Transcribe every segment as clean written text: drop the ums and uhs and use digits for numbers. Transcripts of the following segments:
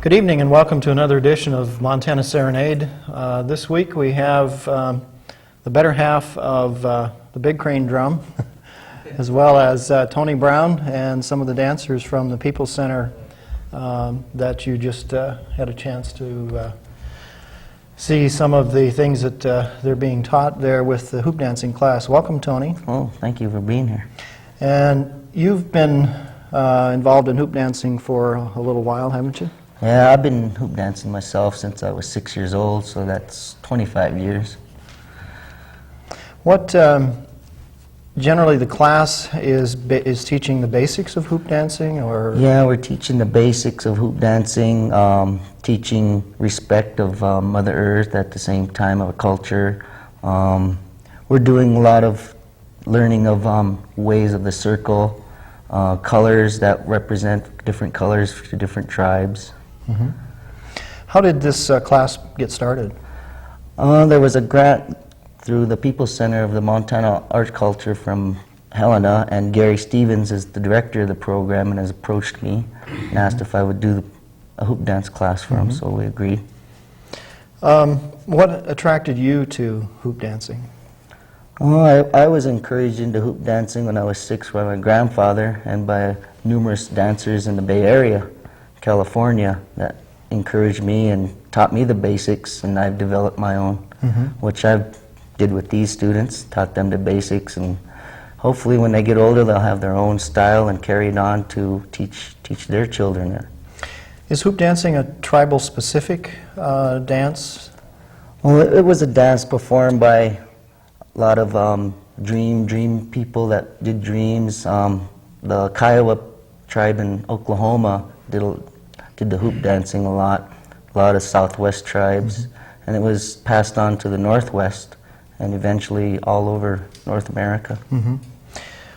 Good evening and welcome to another edition of Montana Serenade. This week we have the better half of the Big Crane Drum, as well as Tony Brown and some of the dancers from the People's Center that you just had a chance to see some of the things that they're being taught there with the hoop dancing class. Welcome, Tony. Oh, thank you for being here. And you've been involved in hoop dancing for a little while, haven't you? Yeah, I've been hoop dancing myself since I was 6 years old, so that's 25 years. What generally the class is teaching the basics of hoop dancing, or? Yeah, we're teaching the basics of hoop dancing, teaching respect of Mother Earth at the same time of a culture. We're doing a lot of learning of ways of the circle, colors that represent different colors for different tribes. Mm-hmm. How did this class get started? There was a grant through the People's Center of the Montana Art Culture from Helena, and Gary Stevens is the director of the program and has approached me and asked if I would do a hoop dance class for him, so we agreed. What attracted you to hoop dancing? Well, I was encouraged into hoop dancing when I was 6 by my grandfather and by numerous dancers in the Bay Area, California, that encouraged me and taught me the basics, and I've developed my own, which I've did with these students, taught them the basics, and hopefully when they get older they'll have their own style and carry it on to teach their children. Is hoop dancing a tribal specific dance? Well, it was a dance performed by a lot of dream people that did dreams. The Kiowa tribe in Oklahoma did the hoop dancing a lot of Southwest tribes, and it was passed on to the Northwest and eventually all over North America.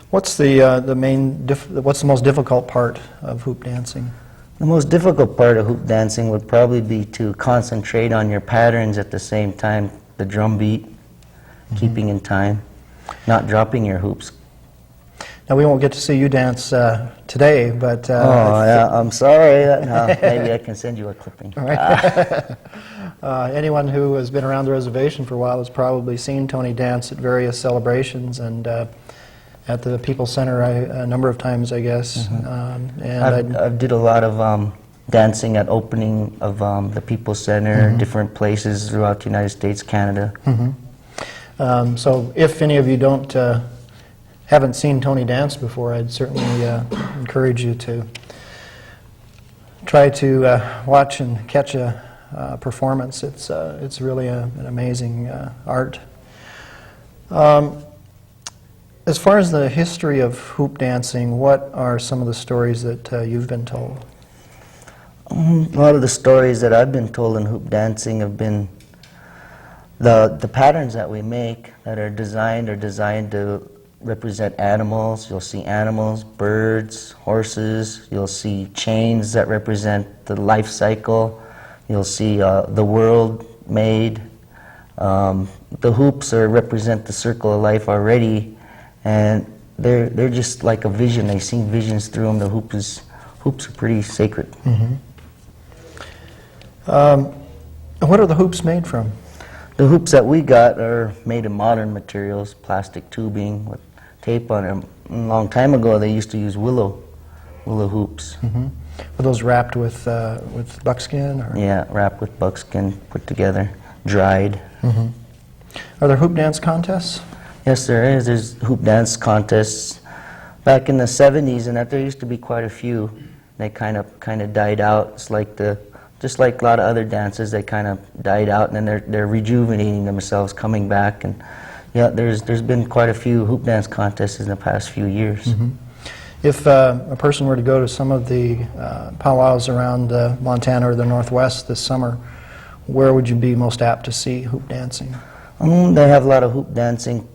What's what's the most difficult part of hoop dancing? The most difficult part of hoop dancing would probably be to concentrate on your patterns at the same time, the drum beat, keeping in time, not dropping your hoops. Now, we won't get to see you dance today, but... yeah, I'm sorry. Maybe I can send you a clipping. All right. Anyone who has been around the reservation for a while has probably seen Tony dance at various celebrations, and at the People's Center a number of times, I guess. And I did a lot of dancing at opening of the People's Center, different places throughout the United States, Canada. So if any of you haven't seen Tony dance before, I'd certainly encourage you to try to watch and catch a performance. It's really an amazing art. As far as the history of hoop dancing, what are some of the stories that you've been told? A lot of the stories that I've been told in hoop dancing have been the patterns that we make that are designed to represent animals. You'll see animals, birds, horses. You'll see chains that represent the life cycle. You'll see the world made. The hoops represent the circle of life already, and they're just like a vision. They see visions through them. The hoops are pretty sacred. What are the hoops made from? The hoops that we got are made of modern materials, plastic tubing with tape on them. A long time ago, they used to use willow hoops. Were those wrapped with buckskin? Or? Yeah, wrapped with buckskin, put together, dried. Are there hoop dance contests? Yes, there is. There's hoop dance contests. Back in the 70s, and there used to be quite a few. They kind of died out. It's like just like a lot of other dances, they kind of died out, and then they're rejuvenating themselves, coming back, and yeah, there's been quite a few hoop dance contests in the past few years. If a person were to go to some of the powwows around Montana or the Northwest this summer, where would you be most apt to see hoop dancing? They have a lot of hoop dancing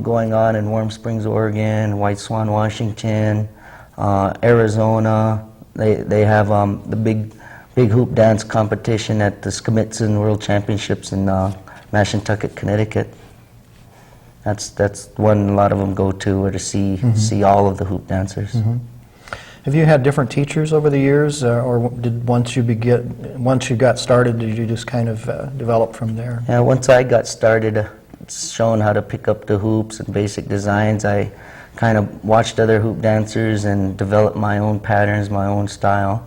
going on in Warm Springs, Oregon, White Swan, Washington, Arizona. They have the big hoop dance competition at the Skimitzen World Championships in Mashantucket, Connecticut. That's one a lot of them go to, or to see all of the hoop dancers. Have you had different teachers over the years, or did once you got started, did you just kind of develop from there? Yeah, once I got started showing how to pick up the hoops and basic designs, I kind of watched other hoop dancers and developed my own patterns, my own style.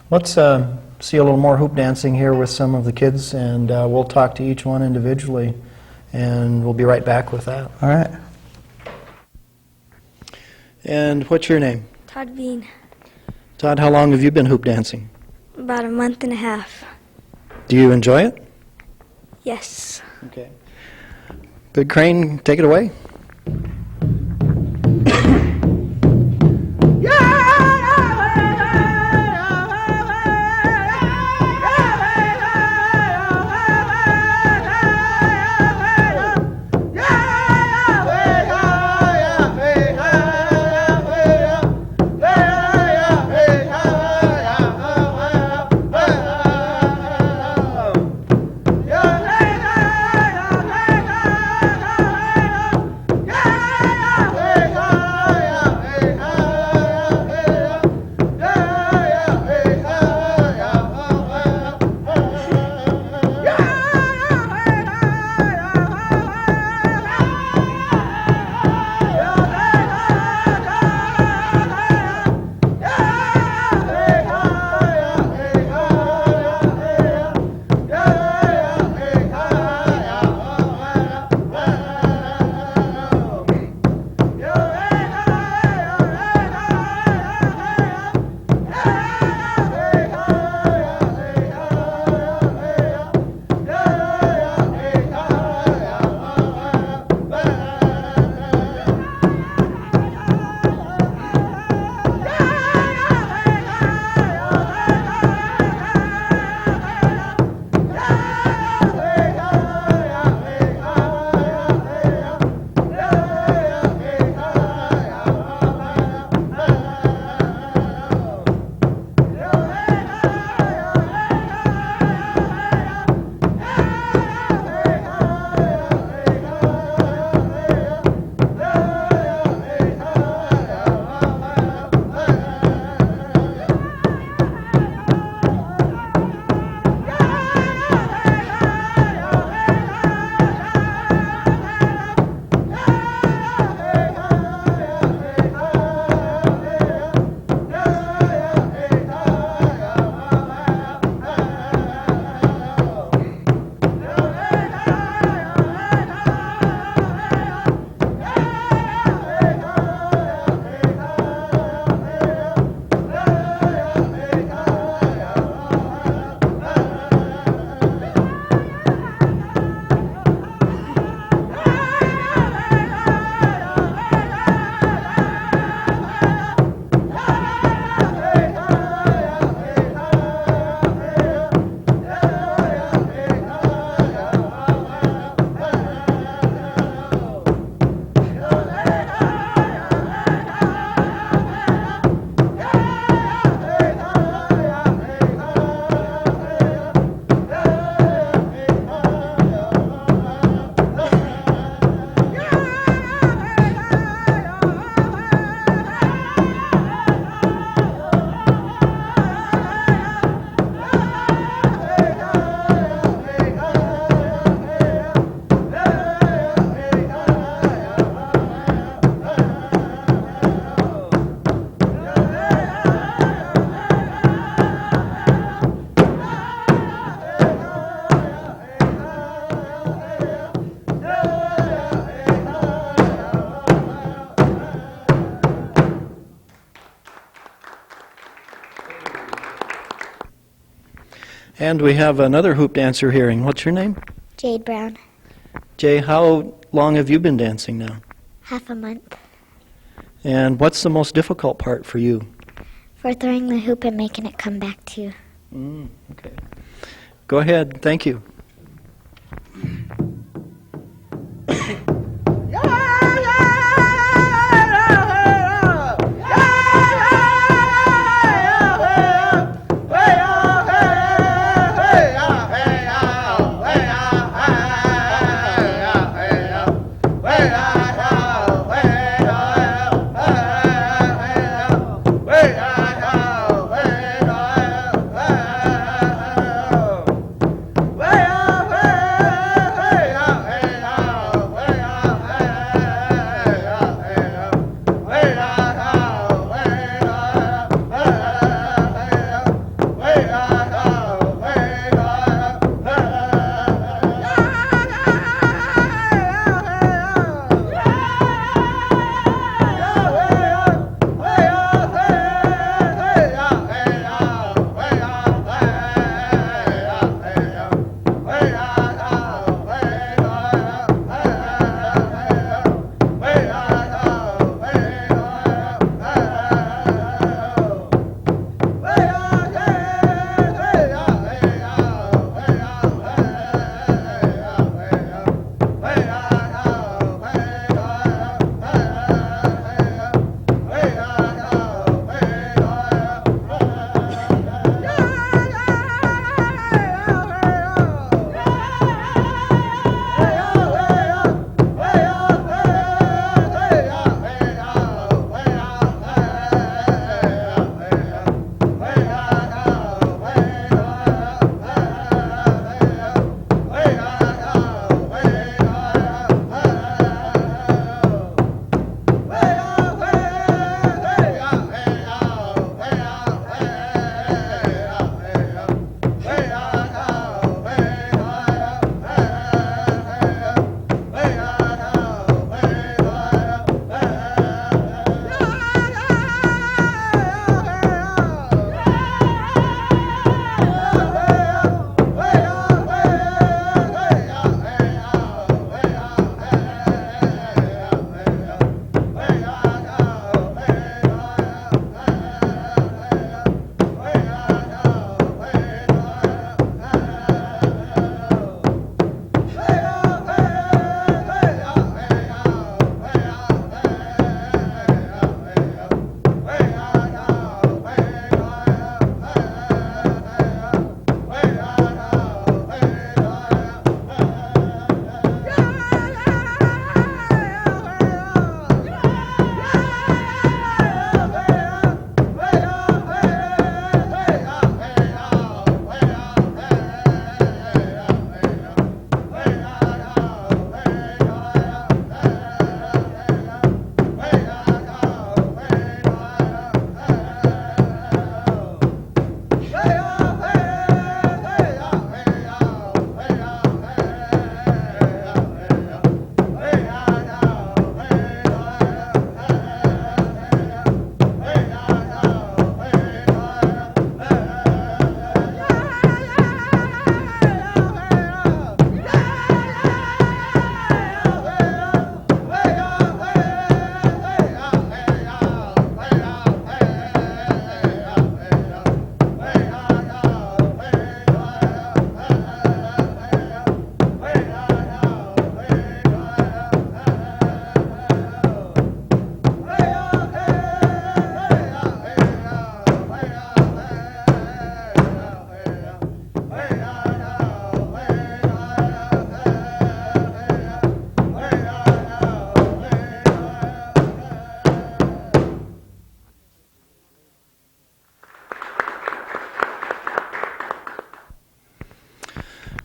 Let's see a little more hoop dancing here with some of the kids, and we'll talk to each one individually, and we'll be right back with that. All right. And what's your name? Todd Bean. Todd, how long have you been hoop dancing? About a month and a half. Do you enjoy it? Yes. Okay. Big Crane, take it away. And we have another hoop dancer hearing. What's your name? Jade Brown. Jay, how long have you been dancing now? Half a month. And what's the most difficult part for you? For throwing the hoop and making it come back to you. Okay. Go ahead. Thank you.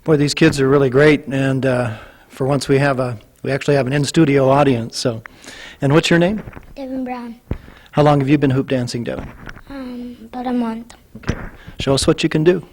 Boy, these kids are really great, and for once we actually have an in-studio audience. So, and what's your name? Devin Brown. How long have you been hoop dancing, Devin? About a month. Okay. Show us what you can do.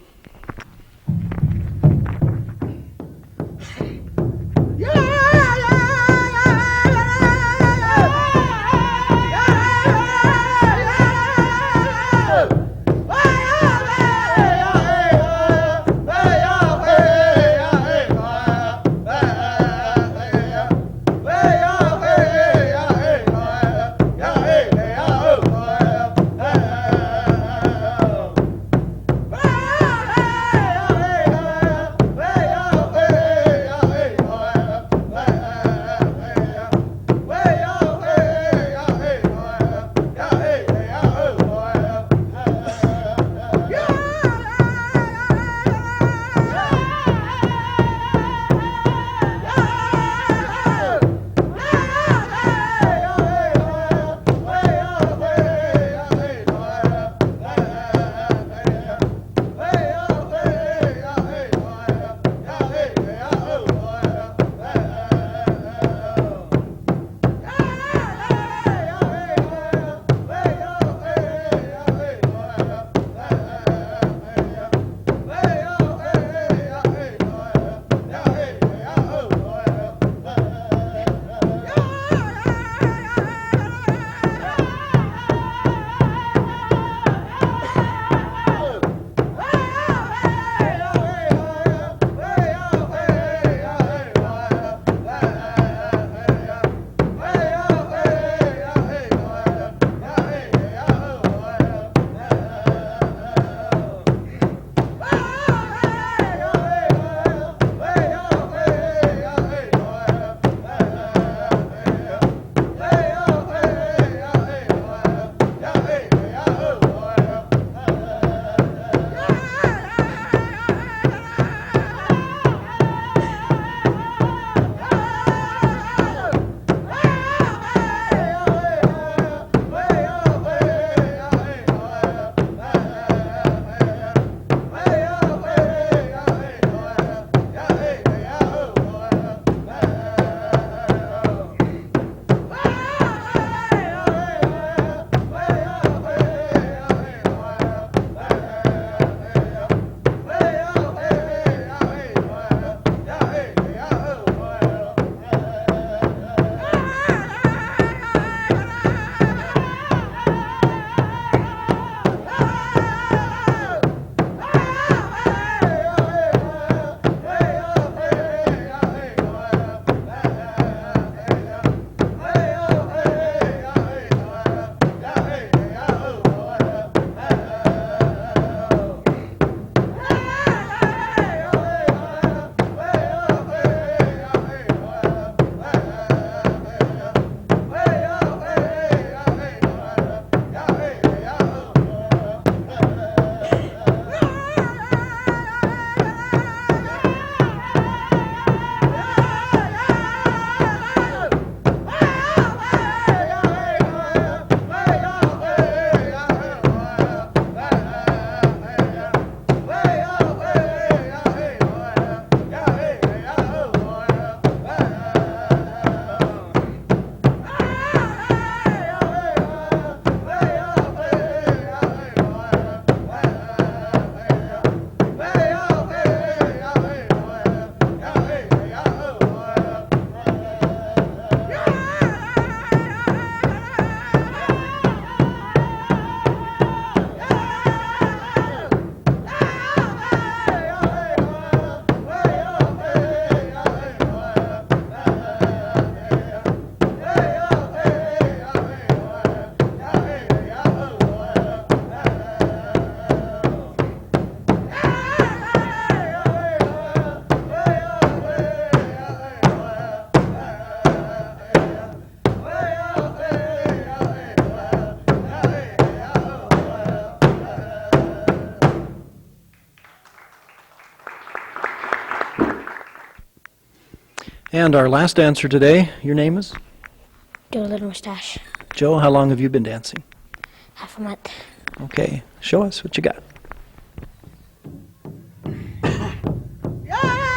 And our last dancer today, your name is? Joe Little Mustache. Joe, how long have you been dancing? Half a month. Okay, show us what you got. Yeah!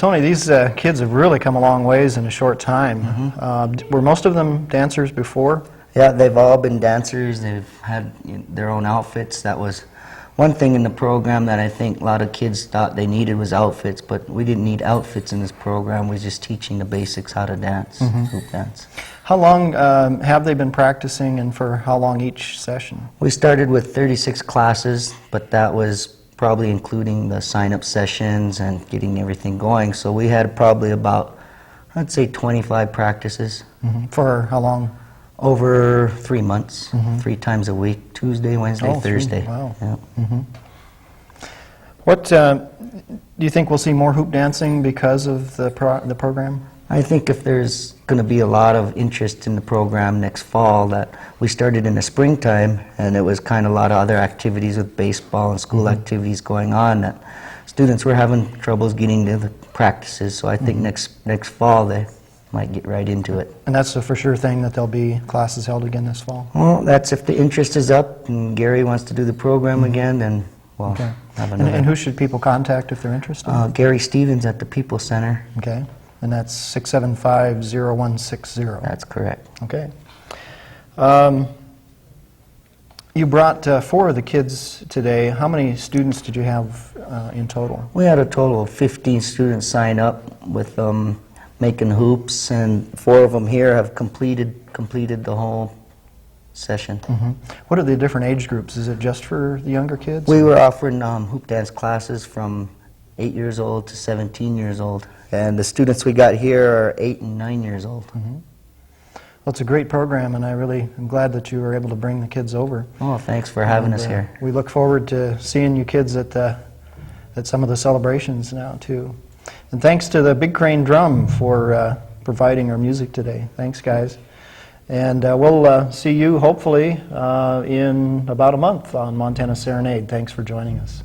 Well, Tony, these kids have really come a long ways in a short time. Were most of them dancers before? Yeah, they've all been dancers. They've had their own outfits. That was one thing in the program that I think a lot of kids thought they needed was outfits, but we didn't need outfits in this program. We were just teaching the basics how to dance, hoop dance. How long have they been practicing, and for how long each session? We started with 36 classes, but that was probably including the sign-up sessions and getting everything going. So we had probably about, I'd say, 25 practices. For how long? Over 3 months, 3 times a week, Tuesday, Wednesday, Thursday. Wow. Yeah. What do you think we'll see more hoop dancing because of the program? I think if there's going to be a lot of interest in the program next fall, that we started in the springtime, and it was kind of a lot of other activities with baseball and school activities going on, that students were having troubles getting to the practices. So I think next fall they might get right into it. And that's a for sure thing, that there'll be classes held again this fall? Well, that's if the interest is up and Gary wants to do the program again, then we'll have another. And who should people contact if they're interested? Gary Stevens at the People Center. Okay. And that's 675-0160. That's correct. Okay. You brought 4 of the kids today. How many students did you have in total? We had a total of 15 students sign up with making hoops, and 4 of them here have completed the whole session. What are the different age groups? Is it just for the younger kids? We were offering hoop dance classes from 8 years old to 17 years old, and the students we got here are 8 and 9 years old. Well, it's a great program, and I really am glad that you were able to bring the kids over. Oh, thanks for having us here. We look forward to seeing you kids at some of the celebrations now, too. And thanks to the Big Crane Drum for providing our music today. Thanks, guys. And we'll see you, hopefully, in about a month on Montana Serenade. Thanks for joining us.